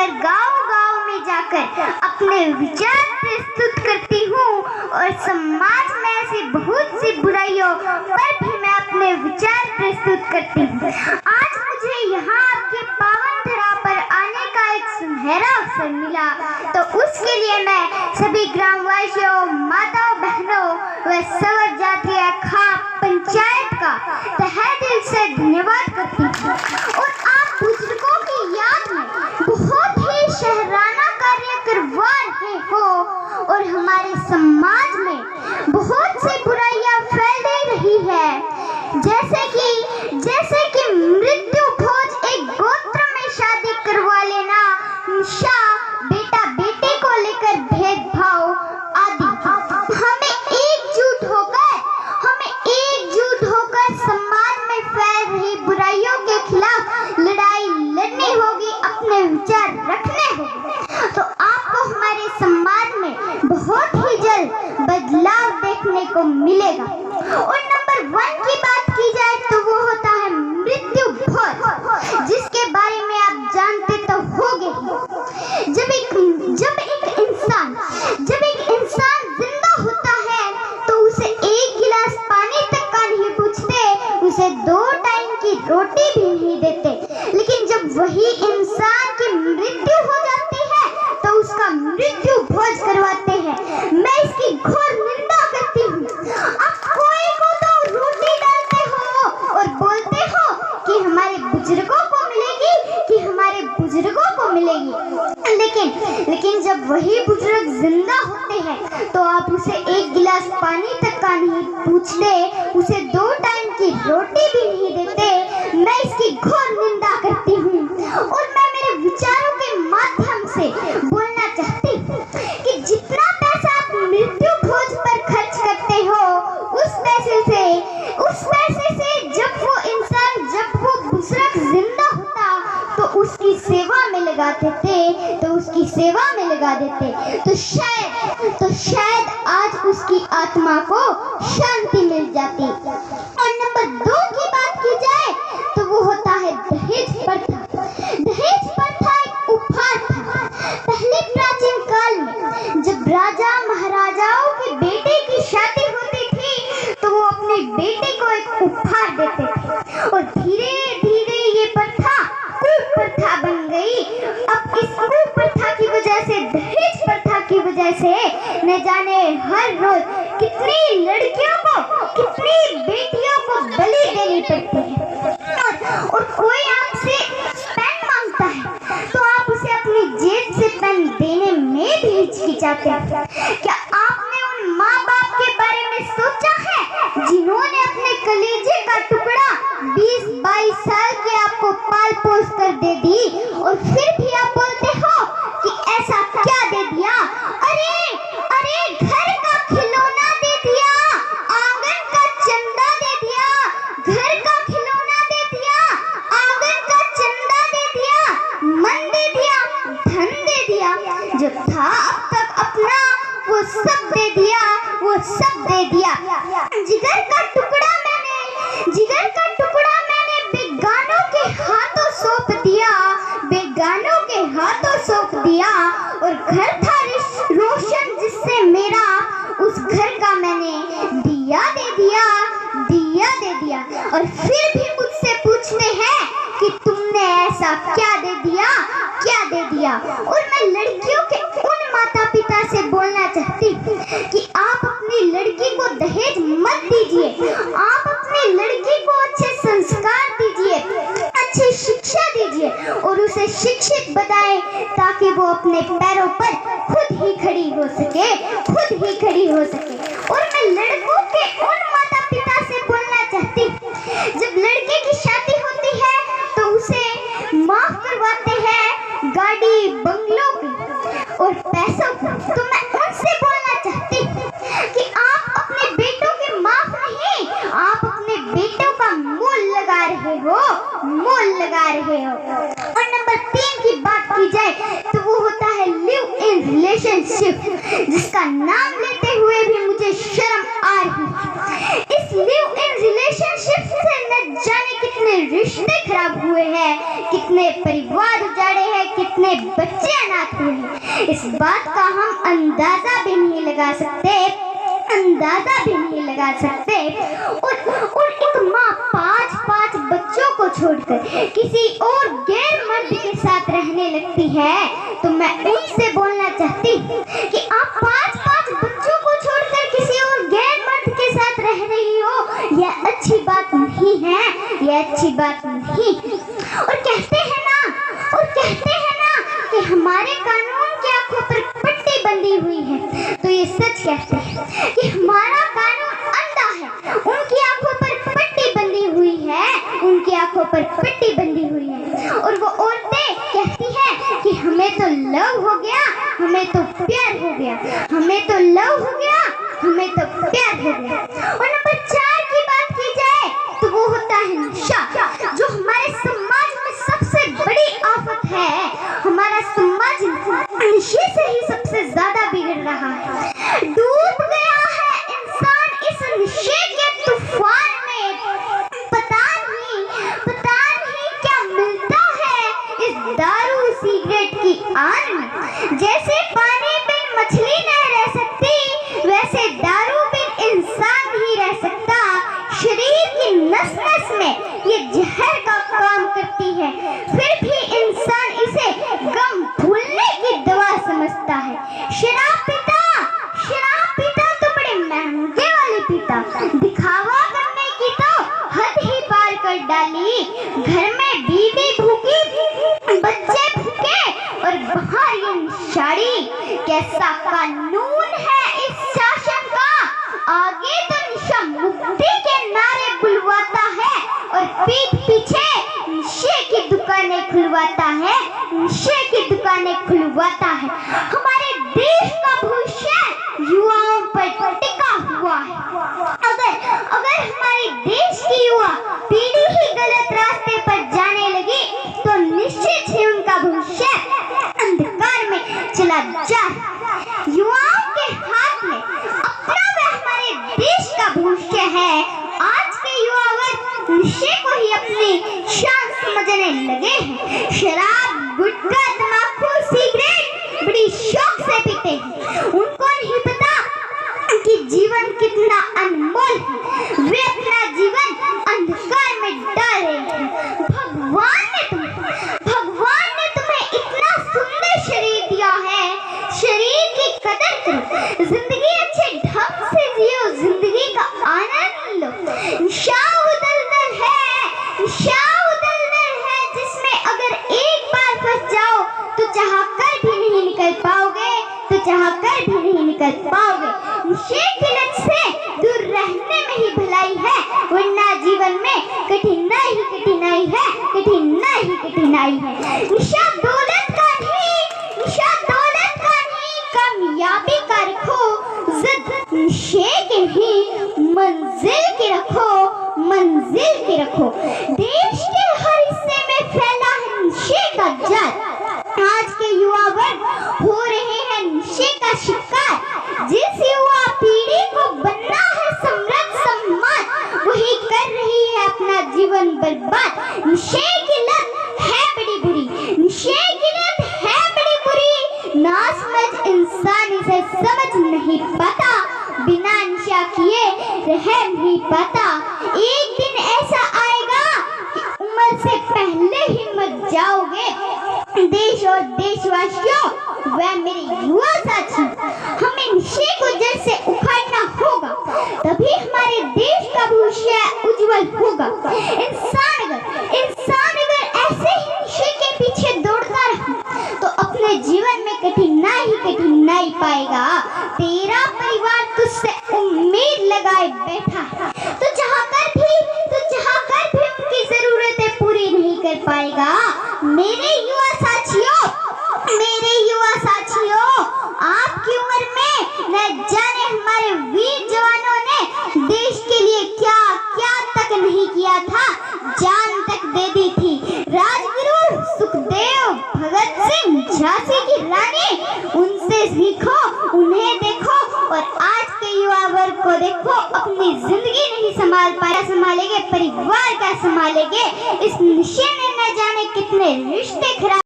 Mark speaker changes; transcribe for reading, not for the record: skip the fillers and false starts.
Speaker 1: पर गांव-गांव में जाकर अपने विचार प्रस्तुत करती हूँ और समाज में ऐसी बहुत सी बुराइयों पर भी मैं अपने विचार प्रस्तुत करती हूँ। आज मुझे यहाँ आपके पावन धरा पर आने का एक सुनहरा अवसर मिला, तो उसके लिए मैं सभी ग्रामवासियों, माताओं, बहनों व सवर जातीय खां पंचायत का तहे दिल से धन्यवाद करती हूँ। और आप बुजुर्गों की याद में बहुत ही शहराना कार्य करवा रहे हो और हमारे समाज में बहुत सी बुराइयां फैल रही है, जैसे कि मृत्यु भोज, एक गोत्र में शादी करवा लेना, नशा, बेटा बेटे को लेकर भेदभाव आदि। हमें एकजुट होकर समाज में फैल रही बुराइयों के खिलाफ लड़ाई लड़नी होगी, अपने विचार रखने होंगे, तो आपको हमारे समाज में बहुत ही जल्द बदलाव देखने को मिलेगा। और नंबर 1 की बात की जाए तो वो होता है मृत्यु भोज, जिसके बारे में आप जानते तो होंगे ही। जब एक इंसान जिंदा होता है तो उसे एक गिलास पानी तक का नहीं पूछते, उसे 2 टाइम की रोटी भी नहीं देते। लेकिन जब वही इंसान की मृत्यु हो जाती है तो उसका मृत्यु भोज करवाते हैं। मैं इसकी घोर निंदा करती हूँ। आप कोई को तो रोटी डालते हो और बोलते हो कि हमारे बुजुर्गों को मिलेगी, लेकिन जब वही बुजुर्ग जिंदा होते हैं तो आप उसे एक गिलास पानी तक का नहीं पूछते, उसे 2 टाइम की रोटी भी नहीं देते। मैं इसकी घोर निंदा करती हूँ और मैं मेरे विचारों के माध्यम से बोलना चाहती हूँ कि जितना पैसा आप मृत्यु भोज पर खर्च करते हो, उस पैसे से जब वो बुजुर्ग जिंदा होता तो उसकी सेवा में लगा देते, तो शायद आज उसकी आत्मा को शांति मिल जाती। और नंबर 2 की बात की जाए तो वो होता है दहेज प्रथा। दहेज प्रथा एक उपहार था। पहले प्राचीन काल में जब राजा महाराजाओं के बेटे की शादी होती थी तो वो अपने बेटे को एक उपहार देते थे और धीरे धीरे ये प्रथा कुप्रथा बन गई। अब इस कुप्रथा की वजह से, दहेज प्रथा की वजह से न जाने हर रोज कितनी लड़कियों को, कितनी बेटियों को बलि देनी पड़ती है। और कोई आपसे पेन मांगता है तो आप उसे अपनी जेब से पेन देने में भी हिचकिचाते हैं। क्या आपने उन माँ बाप के बारे में सोचा है जिन्होंने अपने कलेजे का टुकड़ा 20-22 साल के आपको पाल पोस कर दे दी और फिर भी आप बोलते हो कि ऐसा क्या दे दिया? अरे घर का खिलौना दे दिया, आंगन का चंदा दे दिया, घर का खिलौना दे दिया, आंगन का चंदा दे दिया, मन दे दिया, धन दे दिया, जो था अब तक अपना वो सब दे दिया। जिगर का टुकड़ा मैंने बेगानों के हाथों सौंप दिया और घर था रोशन जिससे मेरा, उस घर का मैंने दिया दे दिया। और फिर भी मुझसे पूछते हैं कि तुमने ऐसा क्या दे दिया। और मैं लड़कियों के उन माता पिता से बोलना चाहती हूँ कि आप अपनी लड़की को दहेज मत दीजिए। आप अपनी लड़की को अच्छे संस्कार दीजिए, अच्छी शिक्षा दीजिए और उसे शिक्षित बनाए ताकि वो अपने पैरों पर खुद ही खड़ी हो सके। और मैं लड़कों के उन माता पिता से बोलना चाहती हूँ, जब लड़के की शादी होती है तो उसे माफ करवाते हैं गाड़ी, बंगलों की और पैसों को। तो मैं उनसे बोलना चाहती हूँ कि आप अपने बेटों के माफ नहीं, आप अपने बेटों का मोल लगा रहे हो। और नंबर 3 की बात की जाए तो वो होता है लिव इन रिलेशनशिप, जिसका नाम लेते हुए भी मुझे शर्म आ रही है। इस लिव इन रिलेशनशिप से न जाने कितने रिश्ते खराब हुए हैं, कितने परिवार उजाड़े हैं, कितने बच्चे अनाथ हुए हैं। इस बात का हम अंदाजा भी नहीं लगा सकते, अंदाजा भी नहीं लगा सकते। और एक माँ 5-5 बच्चों को छोड़कर किसी और गैर मर्द के साथ रहने लगती है, तो मैं उनसे बोलना चाहती कि आप 5-5 बच्चों को छोड़कर किसी और गैर मर्द के साथ रह रही हो, यह अच्छी बात नहीं है, यह अच्छी बात नहीं। और कहते हैं ना कि हमारे कानून की आंखों पर पट्टी बंधी हुई है, तो ये सच कहते हैं कि हमारा कानून अंधा है, उनकी आंखों पर पट्टी बंधी हुई है, उनकी आंखों पर पट्टी बंधी हुई है। और वो औरतें कहती हैं कि हमें तो लव हो गया, हमें तो प्यार हो गया, हमें तो लव हो गया, हमें तो प्यार हो गया। और नंबर 4 की बात की जाए तो वो होता है नशा, जो हमारे समाज में सबसे बड़ी आफत है। हमारा समाज नशे से ही सबसे ज्यादा बिगड़ रहा है। डूब गया है इंसान इस नशे के तूफान में, पता नहीं क्या मिलता है इस दारू सिगरेट की आन में। जैसे पानी बिन मछली नहीं रह सकती, वैसे दारू बिन इंसान नहीं रह सकता। शरीर की नस-नस में ये जहर का काम करती है, फिर भी इंसान इसे गम भूलने की दवा समझता है। शराब पीता तो बड़े महंगे वाली पीता, दिखावा करने की तो हद ही पार कर डाली। घर में बीवी भूखी, बच्चे भूखे और बाहर ये निशाड़ी। कैसा कानून है इस शासन का, आगे तो नशा मुक्ति के नारे बुलवाता है और पीठ पीछे नशे की दुकानें खुलवाता है, नशे की दुकानें खुलवाता है। हमारे देश का भविष्य युवाओं पर टिका हुआ है। अगर हमारे देश की युवा पीढ़ी ही गलत रास्ते पर जाने लगी तो निश्चित ही उनका भविष्य अंधकार में चला जाए। युवाओं के हाथ में अपना व हमारे देश का भविष्य है। आज के युवा वर्ग नशे को ही अपनी शान समझने लगे हैं। शराब, गुटखा, तंबाकू, सिगरेट बड़ी शौक से पीते हैं। उनको नहीं पता कि जीवन कितना अनमोल है, वे अपना जीवन अंधकार में डाल रहे हैं। भगवान ने तुम्हें इतना सुंदर शरीर दिया है, शरीर की कदर करो, जिंदगी अच्छे ढंग से जियो, जिंदगी का आनंद लो। नशा जिसमें अगर एक बार फंस जाओ तो चाहकर भी नहीं निकल पाओगे, नशे की लत से दूर रहने में ही भलाई है, वरना जीवन में कठिनाई है। नशा दौलत का नहीं, कामयाबी का रखो जिद, नशे के ही मंजिल की रखो। देश के हर हिस्से में फैला है नशे का जाल। आज के युवा वर्ग हो रहे हैं नशे का शिकार। जिस युवा पीढ़ी को बनना है सम्राट सम्मान, वही कर रही है अपना जीवन बर्बाद। नशे की लत है बड़ी बुरी, ना समझ इंसान इसे समझ नहीं पाता, बिना नशा किए रह नहीं पाता। एक दिन ऐसा आएगा कि उम्र से पहले ही मर जाओगे। देश और देशवासियों व मेरे युवा साथी, हमें नशे को जड़ से उखाड़ना होगा, तभी हमारे देश का भविष्य उज्जवल होगा। इंसान अगर ऐसे ही नशे के पीछे दौड़ता रहा तो अपने जीवन में कठिनाई पाएगा। तेरा परिवार तुझसे उम्मीद लगाए बैठा है, तो चाहकर भी उनकी जरूरतें पूरी नहीं कर पाएगा। मेरे युवा साथियों, आपकी उम्र में न जाने हमारे वीर जवानों ने देश के लिए क्या तक नहीं किया था, जान तक दे दी थी। राजगुरु सुखदेव, भगत सिंह, झांसी की रानी, उनसे सीखो, उन्हें देखो और आज के युवा वर्ग को देखो, अपनी जिंदगी नहीं संभाल पाया, संभालेंगे परिवार क्या संभालेंगे। इस नशे ने न जाने कितने रिश्ते खराब